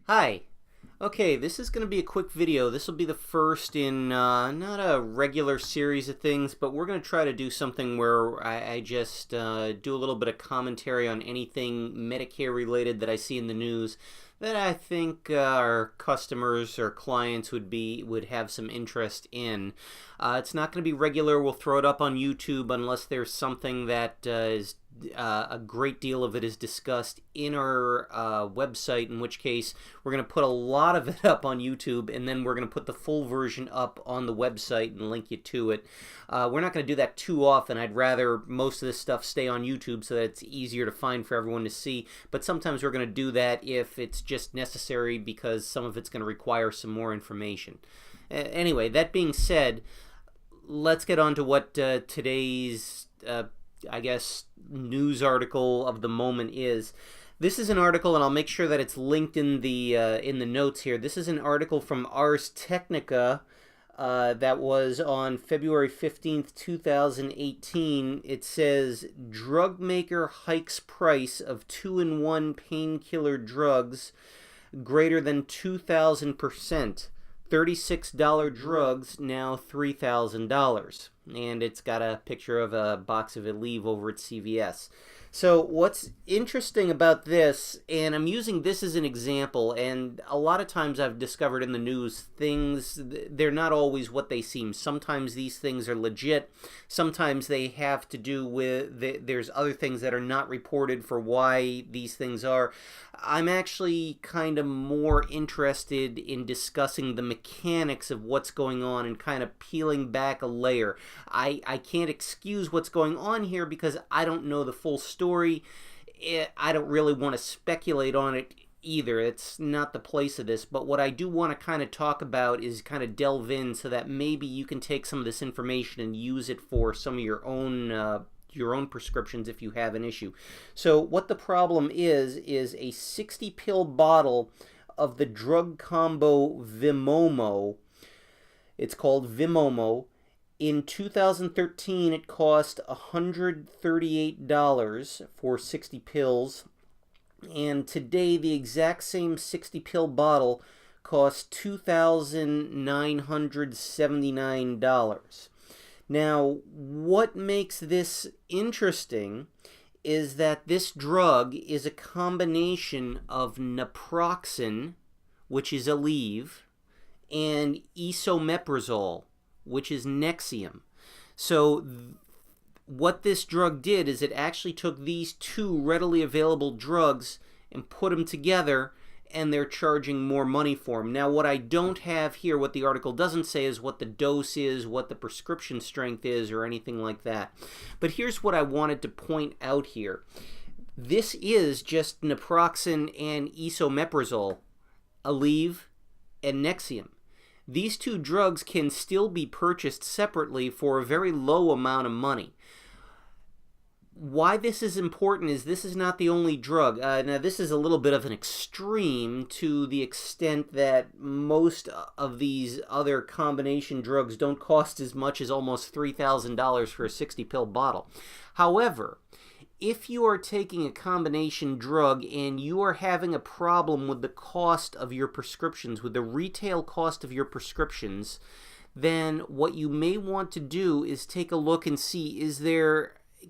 Hi. Okay, this is going to be a quick video. This will be the first in not a regular series of things, but we're going to try to do something where I just do a little bit of commentary on anything Medicare related that I see in the news that I think our customers or clients would have some interest in. It's not going to be regular. We'll throw it up on YouTube unless there's something that is a great deal of it is discussed in our website, in which case we're going to put a lot of it up on YouTube, and then we're going to put the full version up on the website and link you to it. We're not going to do that too often. I'd rather most of this stuff stay on YouTube so that it's easier to find for everyone to see, but sometimes we're going to do that if it's just necessary because some of it's going to require some more information. Anyway, that being said, let's get on to what today's I guess news article of the moment is. This is an article, and I'll make sure that it's linked in the notes here. This is an article from Ars Technica that was on February 15th, 2018. It says, drug maker hikes price of 2-in-1 painkiller drugs greater than 2,000%. $36 drugs, now $3,000. And it's got a picture of a box of Aleve over at CVS. So what's interesting about this, and I'm using this as an example, and a lot of times I've discovered in the news things, they're not always what they seem. Sometimes these things are legit. Sometimes they have to do with, there's other things that are not reported for why these things are. I'm actually kind of more interested in discussing the mechanics of what's going on and kind of peeling back a layer. I can't excuse what's going on here because I don't know the full story. I don't really want to speculate on it either. It's not the place of this. But what I do want to kind of talk about is kind of delve in so that maybe you can take some of this information and use it for some of your own prescriptions if you have an issue. So what the problem is a 60-pill bottle of the drug combo Vimomo. It's called Vimomo. In 2013, it cost $138 for 60 pills. And today, the exact same 60-pill bottle costs $2,979. Now, what makes this interesting is that this drug is a combination of naproxen, which is Aleve, and esomeprazole, which is Nexium. So what this drug did is it actually took these two readily available drugs and put them together, and they're charging more money for them. Now, what I don't have here, what the article doesn't say, is what the dose is, what the prescription strength is, or anything like that. But here's what I wanted to point out here. This is just naproxen and esomeprazole, Aleve and Nexium. These two drugs can still be purchased separately for a very low amount of money. Why this is important is this is not the only drug. Now, this is a little bit of an extreme to the extent that most of these other combination drugs don't cost as much as almost $3,000 for a 60-pill bottle. However, if you are taking a combination drug and you are having a problem with the cost of your prescriptions, with the retail cost of your prescriptions, then what you may want to do is take a look and see,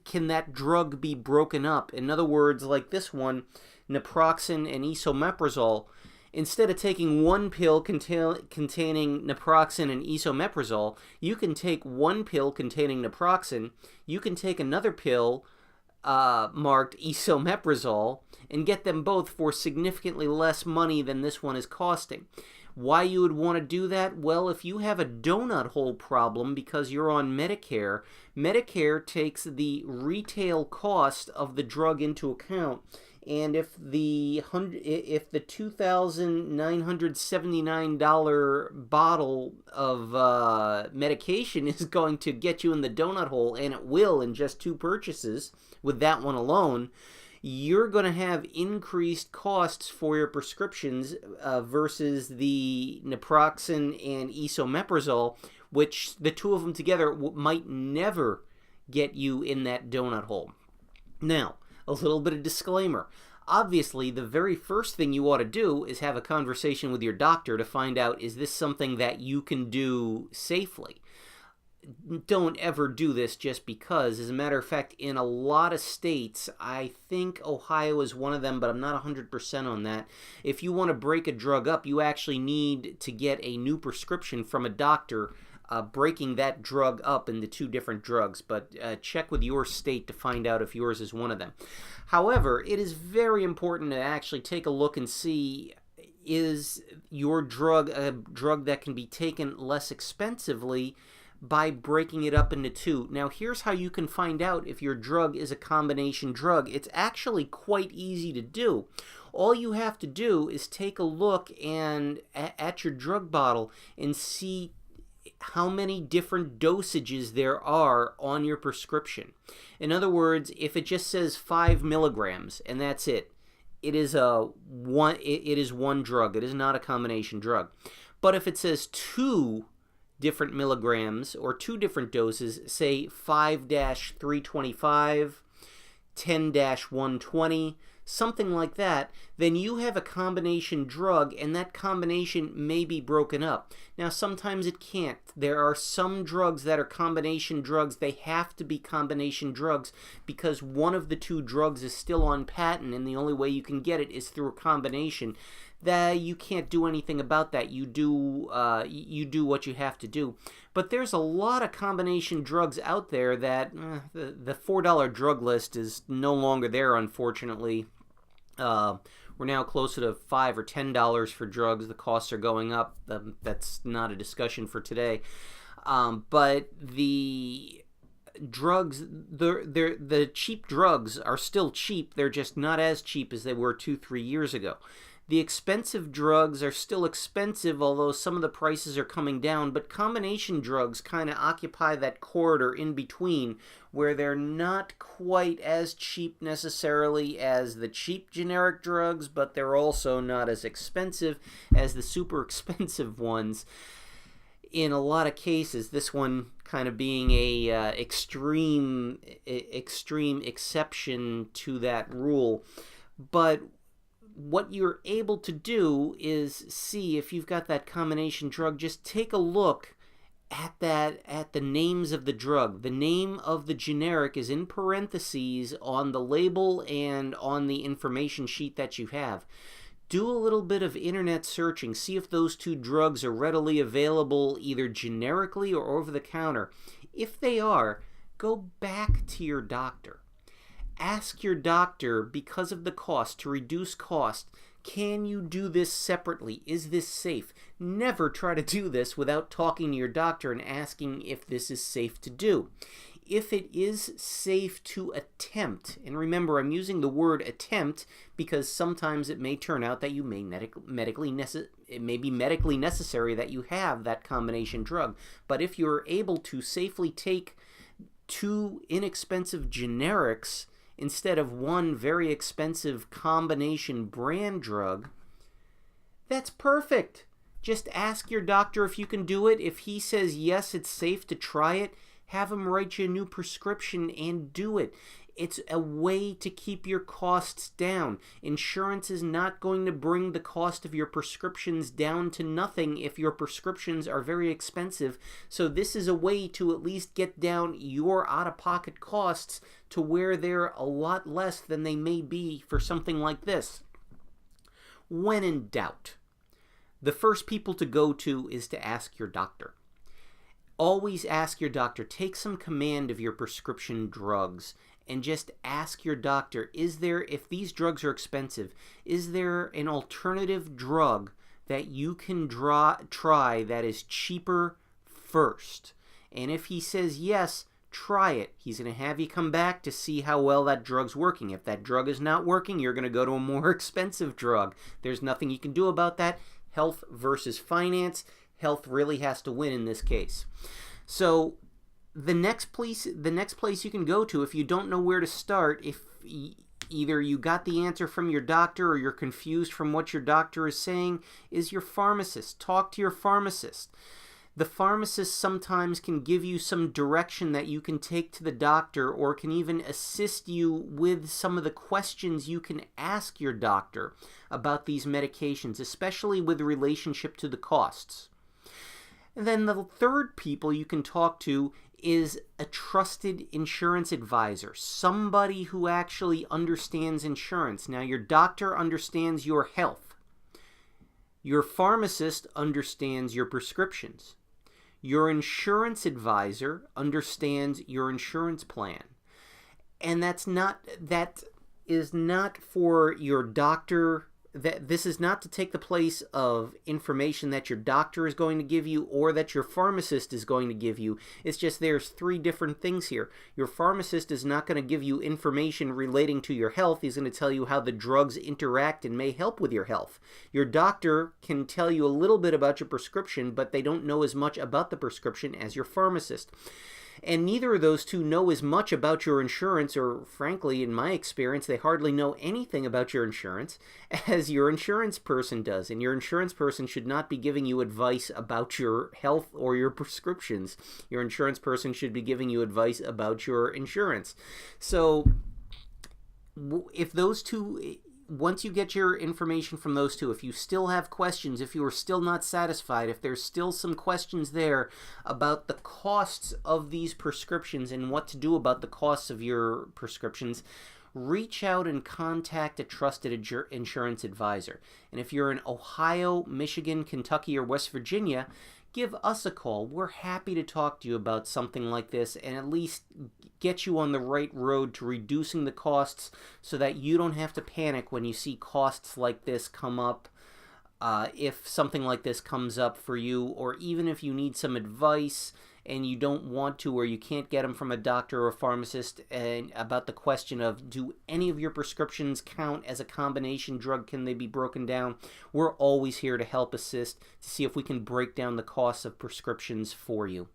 can that drug be broken up? In other words, like this one, naproxen and esomeprazole, instead of taking one pill containing naproxen and esomeprazole, you can take one pill containing naproxen, you can take another pill marked esomeprazole and get them both for significantly less money than this one is costing. Why you would want to do that? Well, if you have a donut hole problem because you're on Medicare, Medicare takes the retail cost of the drug into account. And if the $2,979 bottle of medication is going to get you in the donut hole, and it will in just two purchases with that one alone, you're going to have increased costs for your prescriptions versus the naproxen and esomeprazole, which the two of them together might never get you in that donut hole. Now, a little bit of disclaimer. Obviously, the very first thing you ought to do is have a conversation with your doctor to find out, is this something that you can do safely? Don't ever do this just because. As a matter of fact, in a lot of states, I think Ohio is one of them, but I'm not 100% on that, if you want to break a drug up, you actually need to get a new prescription from a doctor breaking that drug up into two different drugs. But check with your state to find out if yours is one of them. However, it is very important to actually take a look and see, is your drug a drug that can be taken less expensively by breaking it up into two. Now, here's how you can find out if your drug is a combination drug. It's actually quite easy to do. All you have to do is take a look at your drug bottle and see how many different dosages there are on your prescription. In other words, if it just says 5 milligrams and that's it, it is one drug. It is not a combination drug. But if it says 2 different milligrams or 2 different doses, say 5-325, 10-120, something like that, then you have a combination drug, and that combination may be broken up. Now, sometimes it can't. There are some drugs that are combination drugs. They have to be combination drugs because one of the 2 drugs is still on patent, and the only way you can get it is through a combination. That you can't do anything about that. You do what you have to do. But there's a lot of combination drugs out there that the $4 drug list is no longer there, unfortunately. We're now closer to $5 or $10 for drugs. The costs are going up. That's not a discussion for today. But the drugs, the cheap drugs are still cheap. They're just not as cheap as they were 2-3 years ago. The expensive drugs are still expensive, although some of the prices are coming down, but combination drugs kind of occupy that corridor in between where they're not quite as cheap necessarily as the cheap generic drugs, but they're also not as expensive as the super expensive ones. In a lot of cases, this one kind of being a extreme exception to that rule. But what you're able to do is see if you've got that combination drug. Just take a look at the names of the drug. The name of the generic is in parentheses on the label and on the information sheet that you have. Do a little bit of internet searching. See if those 2 drugs are readily available either generically or over the counter. If they are, go back to your doctor. Ask your doctor, because of the cost, to reduce cost, can you do this separately? Is this safe? Never try to do this without talking to your doctor and asking if this is safe to do. If it is safe to attempt, and remember, I'm using the word attempt because sometimes it may turn out that you may it may be medically necessary that you have that combination drug. But if you're able to safely take 2 inexpensive generics instead of one very expensive combination brand drug, that's perfect. Just ask your doctor if you can do it. If he says yes, it's safe to try it, have him write you a new prescription and do it. It's a way to keep your costs down. Insurance is not going to bring the cost of your prescriptions down to nothing if your prescriptions are very expensive. So this is a way to at least get down your out-of-pocket costs to where they're a lot less than they may be for something like this. When in doubt, the first people to go to is to ask your doctor. Always ask your doctor. Take some command of your prescription drugs and just ask your doctor, if these drugs are expensive, is there an alternative drug that you can try that is cheaper first? And if he says yes, try it. He's going to have you come back to see how well that drug's working. If that drug is not working, you're going to go to a more expensive drug. There's nothing you can do about that. Health versus finance. Health really has to win in this case. So the next place you can go to, if you don't know where to start, if either you got the answer from your doctor or you're confused from what your doctor is saying, is your pharmacist. Talk to your pharmacist. The pharmacist sometimes can give you some direction that you can take to the doctor, or can even assist you with some of the questions you can ask your doctor about these medications, especially with relationship to the costs. And then the third people you can talk to is a trusted insurance advisor, somebody who actually understands insurance. Now, your doctor understands your health. Your pharmacist understands your prescriptions. Your insurance advisor understands your insurance plan. And that is not for your doctor. This is not to take the place of information that your doctor is going to give you or that your pharmacist is going to give you. It's just there's three different things here. Your pharmacist is not going to give you information relating to your health. He's going to tell you how the drugs interact and may help with your health. Your doctor can tell you a little bit about your prescription, but they don't know as much about the prescription as your pharmacist. And neither of those two know as much about your insurance, or frankly, in my experience, they hardly know anything about your insurance as your insurance person does. And your insurance person should not be giving you advice about your health or your prescriptions. Your insurance person should be giving you advice about your insurance. So if those two... Once you get your information from those two, if you still have questions, if you are still not satisfied, if there's still some questions there about the costs of these prescriptions and what to do about the costs of your prescriptions, reach out and contact a trusted insurance advisor. And if you're in Ohio, Michigan, Kentucky, or West Virginia, give us a call. We're happy to talk to you about something like this and at least get you on the right road to reducing the costs so that you don't have to panic when you see costs like this come up. If something like this comes up for you, or even if you need some advice and you don't want to, or you can't get them from a doctor or a pharmacist, and about the question of, do any of your prescriptions count as a combination drug? Can they be broken down? We're always here to help assist, to see if we can break down the costs of prescriptions for you.